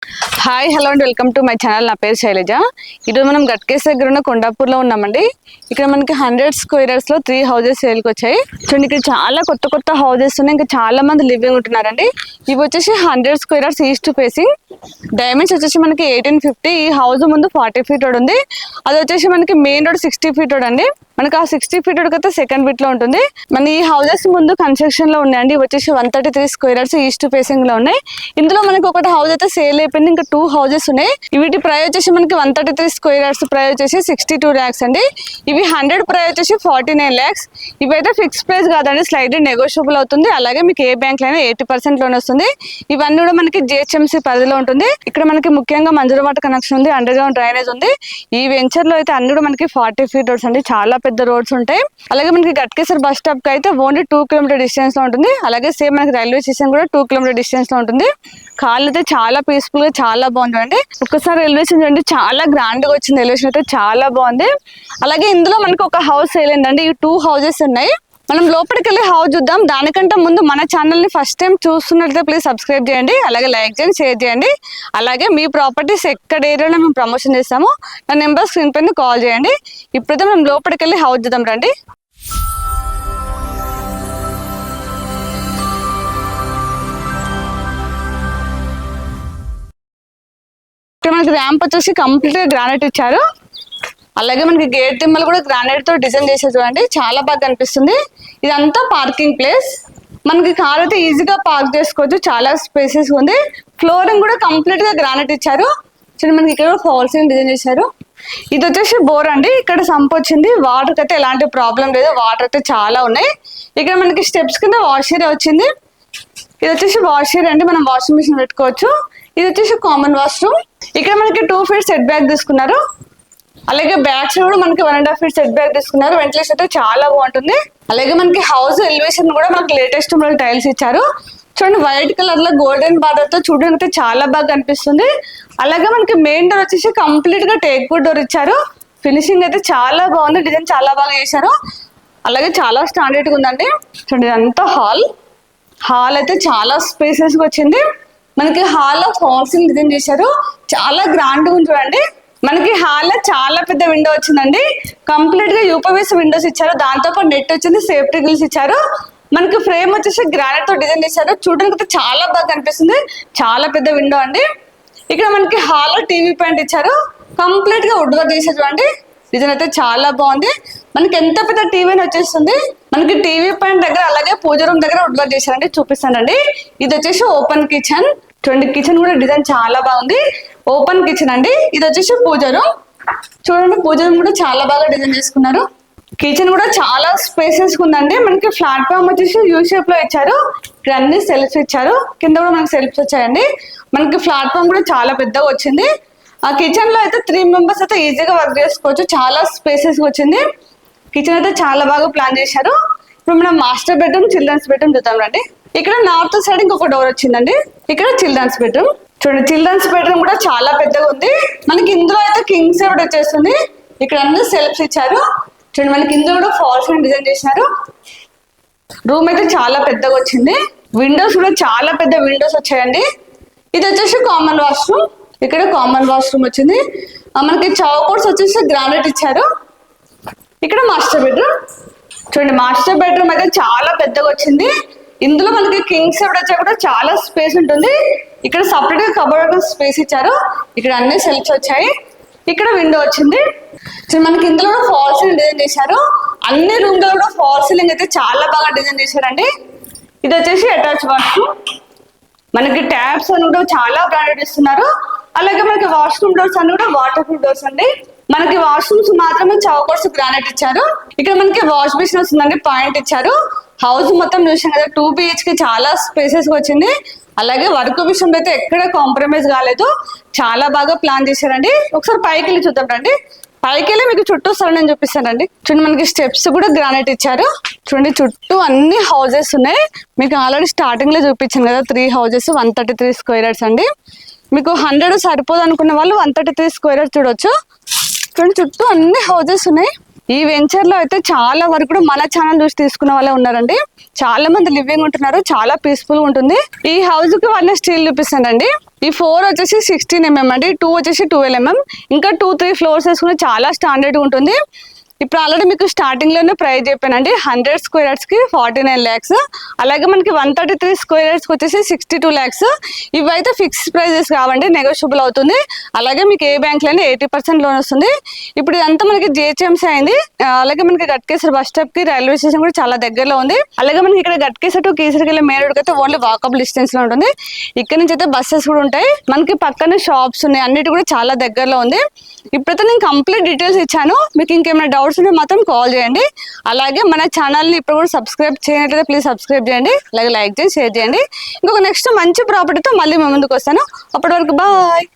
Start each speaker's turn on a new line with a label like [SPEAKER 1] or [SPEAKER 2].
[SPEAKER 1] Hi hello and welcome to my channel. నా పేరు శైలజ. ఈరోజు మనం గట్కేస్ దగ్గర ఉన్న కొండాపూర్లో ఉన్నామండి. ఇక్కడ మనకి 100 స్క్వేర్ యార్డ్స్లో 3 హౌజెస్ సేల్కి వచ్చాయి. చూడండి, ఇక్కడ చాలా కొత్త కొత్త హౌజెస్ ఉన్నాయి. ఇంకా చాలా మంది లివింగ్ ఉంటున్నారండి. ఇవి వచ్చేసి 100 square yards east facing. Dimensions వచ్చేసి మనకి 1850. ఈ హౌస్ ముందు 40 ఫీట్ రోడ్ ఉంది. అది వచ్చేసి మనకి మెయిన్ రోడ్ 60 ఫీట్ రోడ్ అండి. మనకి ఆ 60 ఫీట్ రోడ్ అయితే సెకండ్ బిట్ లో ఉంటుంది. మన ఈ హౌసెస్ ముందు కన్స్ట్రక్షన్ లో ఉన్నాయండి. ఇవి వచ్చేసి 133 స్క్వేర్ యార్డ్స్ ఈస్ట్ ఫేసింగ్ లో ఉన్నాయి. ఇందులో మనకి ఒకటి హౌస్ అయితే సేల్ అయిపోయింది. ఇంకా 2 హౌసెస్ ఉన్నాయి. వీటి ప్రైస్ వచ్చేసి మనకి 133 స్క్వేర్ యార్డ్స్ ప్రైస్ వచ్చేసి 62 lakhs అండి. ఇవి 100 ప్రైస్ వచ్చేసి 49 lakhs. ఇవైతే ఫిక్స్ ప్రైస్ కాదండి, స్లైడ్లీ నెగోషియబుల్ అవుతుంది. అలాగే మీకు ఏ బ్యాంక్ లో 80% లోన్ వస్తుంది. ఇవన్నీ కూడా మనకి జిహెచ్ఎంసీ పరిధిలో ఉంటుంది. ఇక్కడ మనకి ముఖ్యంగా మంజూరు వాటర్ కనెక్షన్ ఉంది, అండర్ గ్రౌండ్ డ్రైనేజ్ ఉంది. ఈ వెంచర్ లో అయితే అన్ని కూడా మనకి 40 ఫీట్ రోడ్స్ అండి, చాలా పెద్ద రోడ్స్ ఉంటాయి. అలాగే మనకి గట్కేసర్ బస్ స్టాప్ కి అయితే ఓన్లీ 2 కిలోమీటర్ డిస్టెన్స్ లో ఉంటుంది. అలాగే సేమ్ మనకి రైల్వే స్టేషన్ కూడా 2 కిలోమీటర్ డిస్టెన్స్ లో ఉంటుంది. కాళ్ళు అయితే చాలా పీస్ఫుల్ గా చాలా బాగుందండి. ఒక్కసారి ఎలివేషన్ చూడండి, చాలా గ్రాండ్ గా వచ్చింది. ఎలివేషన్ అయితే చాలా బాగుంది. అలాగే ఇందులో మనకి ఒక హౌస్ సేల్ అయిందండి. ఈ 2 హౌసెస్ ఉన్నాయి. మనం లోపలికి వెళ్ళి హౌస్ చూద్దాం. దానికంటే ముందు మన ఛానల్ ని ఫస్ట్ టైం చూస్తున్నట్లయితే ప్లీజ్ సబ్స్క్రైబ్ చేయండి. అలాగే లైక్ చేయండి, షేర్ చేయండి. అలాగే మీ ప్రాపర్టీస్ ఎక్కడ ఏరియాలో మేము ప్రమోషన్ చేస్తామో నా నెంబర్ స్క్రీన్ పైన కాల్ చేయండి. ఇప్పుడైతే మనం లోపలికి వెళ్ళి హౌస్ చూద్దాం రండి. ఇక్కడ మనకి ర్యాంప్ వచ్చేసి కంప్లీట్ గా గ్రానైట్ ఇచ్చారు. అలాగే మనకి గేట్ దిమ్మలు కూడా గ్రానైట్ తో డిజైన్ చేసేది చూడండి, చాలా బాగా కనిపిస్తుంది. ఇదంతా పార్కింగ్ ప్లేస్. మనకి కార్ అయితే ఈజీగా పార్క్ చేసుకోవచ్చు, చాలా స్పేసెస్ ఉంది. ఫ్లోరింగ్ కూడా కంప్లీట్ గా గ్రానైట్ ఇచ్చారు. చూడండి, మనకి ఇక్కడ ఫాల్ సీలింగ్ డిజైన్ చేశారు. ఇది వచ్చేసి బోర్ అండి. ఇక్కడ సంప్ వచ్చింది. వాటర్ అయితే ఎలాంటి ప్రాబ్లం లేదు, వాటర్ అయితే చాలా ఉన్నాయి. ఇక్కడ మనకి స్టెప్స్ కింద వాష్ ఏరియా వచ్చింది. ఇది వచ్చేసి వాష్ ఏరియా అండి, మనం వాషింగ్ మిషన్ పెట్టుకోవచ్చు. ఇది వచ్చేసి కామన్ వాష్రూమ్. ఇక్కడ మనకి 2 feet సెట్ బ్యాక్ తీసుకున్నారు. అలాగే బ్యాక్ సైడ్ కూడా మనకి 1.5 feet సెట్ బ్యాక్ తీసుకున్నారు. వెంటిలేషన్ అయితే చాలా బాగుంటుంది. అలాగే మనకి హౌస్ ఎలివేషన్ కూడా మనకి లేటెస్ట్ టైల్స్ ఇచ్చారు. చూడండి, వైట్ కలర్ లో గోల్డెన్ బార్డర్ తో చూడడానికి అయితే చాలా బాగా కనిపిస్తుంది. అలాగే మనకి మెయిన్ డోర్ వచ్చేసి కంప్లీట్ గా టేక్ వుడ్ డోర్ ఇచ్చారు. ఫినిషింగ్ అయితే చాలా బాగుంది, డిజైన్ చాలా బాగా చేశారు. అలాగే చాలా స్టాండర్డ్ గా ఉందండి. చూడండి, ఇదంతా హాల్ అయితే చాలా స్పేసెస్ గా వచ్చింది. మనకి హాల్ లో ఫాల్సింగ్ డిజైన్ చేశారు, చాలా గ్రాండ్ గా ఉంది. చూడండి, మనకి హాల్ లో చాలా పెద్ద విండో వచ్చిందండి. కంప్లీట్ గా యూపీవీసీ విండోస్ ఇచ్చారు. దాంతో పాటు నెట్ వచ్చింది, సేఫ్టీ గ్రిల్స్ ఇచ్చారు. మనకి ఫ్రేమ్ వచ్చేసి గ్రానైట్ తో డిజైన్ చేశారు. చూడడానికి అయితే చాలా బాగా కనిపిస్తుంది, చాలా పెద్ద విండో అండి. ఇక్కడ మనకి హాల్ లో టీవీ పాయింట్ ఇచ్చారు, కంప్లీట్ గా వుడ్ వర్క్ చేశారు. చూడండి, డిజైన్ అయితే చాలా బాగుంది. మనకి ఎంత పెద్ద టీవీ వచ్చేస్తుంది. మనకి టీవీ పాయింట్ దగ్గర అలాగే పూజ రూమ్ దగ్గర వుడ్ వర్క్ చేశారండి, చూపిస్తానండి. ఇది వచ్చేసి ఓపెన్ కిచెన్. చూడండి, కిచెన్ కూడా డిజైన్ చాలా బాగుంది. ఓపెన్ కిచెన్ అండి. ఇది వచ్చేసి పూజ రూమ్. చూడండి, పూజ రూమ్ కూడా చాలా బాగా డిజైన్ చేసుకున్నారు. కిచెన్ కూడా చాలా స్పేసెస్ ఉందండి. మనకి ప్లాట్ఫామ్ వచ్చేసి యూ షేప్ లో ఇచ్చారు. ఇక్కడ అన్ని సెల్ఫ్స్ ఇచ్చారు, కింద కూడా మనకి సెల్ఫ్స్ వచ్చాయండి. మనకి ప్లాట్ఫామ్ కూడా చాలా పెద్దగా వచ్చింది. ఆ కిచెన్ లో అయితే 3 members అయితే ఈజీగా వర్క్ చేసుకోవచ్చు, చాలా స్పేసెస్ వచ్చింది. కిచెన్ అయితే చాలా బాగా ప్లాన్ చేశారు. ఇప్పుడు మనం మాస్టర్ బెడ్రూమ్, చిల్డ్రన్స్ బెడ్రూమ్ చూద్దాం రండి. ఇక్కడ నార్త్ సైడ్ ఇంకొక డోర్ వచ్చిందండి. ఇక్కడ చిల్డ్రన్స్ బెడ్రూమ్. చూడండి, చిల్డ్రన్స్ బెడ్రూమ్ కూడా చాలా పెద్దగా ఉంది. మనకి ఇందులో అయితే కింగ్ సైడ్ వచ్చేస్తుంది. ఇక్కడ అన్ని సెల్ఫ్స్ ఇచ్చారు. చూడండి, మనకి ఇందులో కూడా ఫాల్స్ డిజైన్ చేశారు. రూమ్ అయితే చాలా పెద్దగా వచ్చింది. విండోస్ కూడా చాలా పెద్ద విండోస్ వచ్చాయండి. ఇది వచ్చేసి కామన్ వాష్రూమ్. ఇక్కడ కామన్ వాష్రూమ్ వచ్చింది. మనకి చౌకోట్స్ వచ్చేసి గ్రానైట్ ఇచ్చారు. ఇక్కడ మాస్టర్ బెడ్రూమ్. చూడండి, మాస్టర్ బెడ్రూమ్ అయితే చాలా పెద్దగా వచ్చింది. ఇందులో మనకి కింగ్ సైడ్ వచ్చా కూడా చాలా స్పేస్ ఉంటుంది. ఇక్కడ సపరేట్ గా కబోర్డ్ స్పేస్ ఇచ్చారు. ఇక్కడ అన్ని సెల్ఫ్స్ వచ్చాయి. ఇక్కడ విండో వచ్చింది. మనకి ఇందులో కూడా ఫాల్ సీలింగ్ డిజైన్ చేశారు. అన్ని రూమ్ లో కూడా ఫాల్ సీలింగ్ అయితే చాలా బాగా డిజైన్ చేశారండి. ఇది వచ్చేసి అటాచ్ వాష్రూమ్. మనకి ట్యాప్స్ అని కూడా చాలా బ్రాండెడ్ ఇస్తున్నారు. అలాగే మనకి వాష్రూమ్ డోర్స్ అన్ని కూడా వాటర్ ప్రూఫ్ డోర్స్ అండి. మనకి వాష్రూమ్స్ మాత్రమే చౌకోట్స్ గ్రానైట్ ఇచ్చారు. ఇక్కడ మనకి వాష్ బేసిన్ వస్తుందండి, పాయింట్ ఇచ్చారు. హౌస్ మొత్తం చూసాం కదా, 2 BHK చాలా స్పేసెస్ వచ్చింది. అలాగే వర్క్ విషయంలో అయితే ఎక్కడ కాంప్రమైజ్ కాలేదు, చాలా బాగా ప్లాన్ చేశారండి. ఒకసారి పైకి వెళ్ళి చూద్దాం రండి. పైకి వెళ్ళి మీకు చుట్టూ సరే నేను చూపిస్తానండి. చూడండి, మనకి స్టెప్స్ కూడా గ్రానైట్ ఇచ్చారు. చూడండి, చుట్టూ అన్ని హౌసెస్ ఉన్నాయి. మీకు ఆల్రెడీ స్టార్టింగ్ లో చూపించాను కదా, 3 houses 133 స్క్వేర్ యార్డ్స్ అండి. మీకు 100 సరిపోదు అనుకున్న వాళ్ళు 133 స్క్వేర్ యార్డ్స్ చూడొచ్చు. చూడండి, చుట్టూ అన్ని హౌసెస్ ఉన్నాయి. ఈ వెంచర్ లో అయితే చాలా వరకు కూడా మన ఛానల్ చూసి తీసుకున్న వాళ్ళే ఉన్నారండి. చాలా మంది లివింగ్ ఉంటున్నారు, చాలా పీస్ఫుల్ గా ఉంటుంది. ఈ హౌస్ కి వాళ్ళ స్టీల్ చూపిస్తానండి. ఈ 4 వచ్చేసి 16 mm అండి, 2 వచ్చేసి 12 mm. ఇంకా 2-3 ఫ్లోర్స్ వేసుకుని చాలా స్టాండర్డ్గా ఉంటుంది. ఇప్పుడు ఆల్రెడీ మీకు స్టార్టింగ్లోనే ప్రైస్ చెప్పానండి. 100 స్క్వేర్ యార్డ్స్కి 49 lakhs. అలాగే మనకి 133 స్క్వేర్ యార్డ్స్కి వచ్చేసి 62 lakhs. ఇవైతే ఫిక్స్డ్ ప్రైజెస్ కావండి, నెగోషియబుల్ అవుతుంది. అలాగే మీకు ఏ బ్యాంక్లోనే 80% లోన్ వస్తుంది. ఇప్పుడు ఇదంతా మనకి జిహెచ్ఎంసీ అయింది. అలాగే మనకి గట్కేసర్ బస్ స్టాప్కి రైల్వే స్టేషన్ కూడా చాలా దగ్గరలో ఉంది. అలాగే మనకి ఇక్కడ గట్కేసర్ టు కీసరకెళ్ళే మెయిన్ రోడ్కి అయితే ఓన్లీ వాకబుల్ డిస్టెన్స్లో ఉంటుంది. ఇక్కడ నుంచి అయితే బస్సెస్ కూడా ఉంటాయి. మనకి పక్కన షాప్స్ ఉన్నాయి, అన్నిటి కూడా చాలా దగ్గరలో ఉంది. ఇప్పుడైతే నేను కంప్లీట్ డీటెయిల్స్ ఇచ్చాను. మీకు ఇంకేమైనా డౌట్స్ ఉంటే మాత్రం కాల్ చేయండి. అలాగే మన ఛానల్ని ఇప్పుడు కూడా సబ్స్క్రైబ్ చేయనట్లయితే ప్లీజ్ సబ్స్క్రైబ్ చేయండి. అలాగే లైక్ చేసి షేర్ చేయండి. ఇంకొక నెక్స్ట్ మంచి ప్రాపర్టీతో మళ్ళీ మేము ముందుకు వస్తాను. అప్పటి వరకు బాయ్.